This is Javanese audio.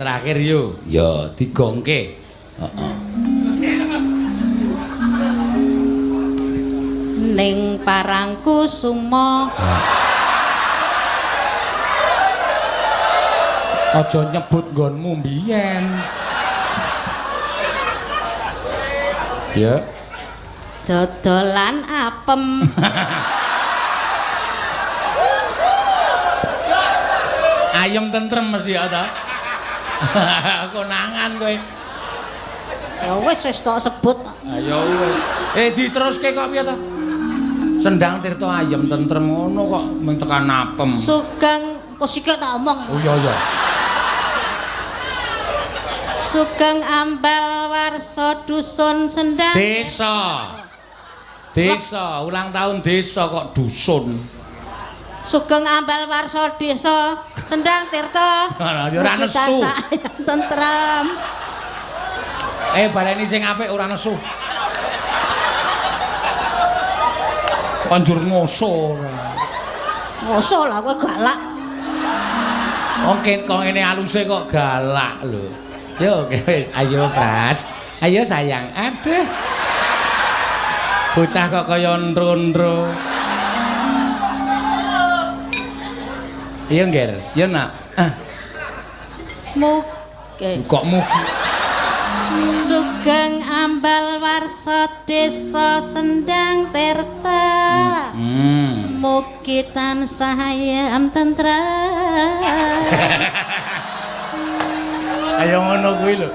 Terakhir yo. Ya, Digongke. heeh. Ning parangku sumo. Aja nyebut nggonmu mbiyen. Ya. Dodolan apem. Ayem tentrem mesti ya ta. Konangan kowe. Ya wis tok sebut. Ayo wis. Diteruske kok piye to? Sendang Tirta ayem tentrem ngono kok mung tekan apem. Sugeng kosike tak omong. Oh iya. Sugeng ambal warsa dusun sendang. Desa, ulang tahun desa kok dusun. Sugeng ambal warsa desa Sendang Tirta. Ora nesu. Tentrem. Baleni sing apik ora nesu. Panjur ngoso ora. Ngoso lah kowe galak. Kok ngene aluse kok galak lho. Yo, ayo Pras. Ayo sayang. Aduh. Bocah kok kaya ndro-ndro. Iya Nger, iya nak. Mugi. Kok mugi? Sugeng ambal warsa desa Sendang Tirta. Mugi tansah ayem tentrem. Ayo ngono kuwi lho.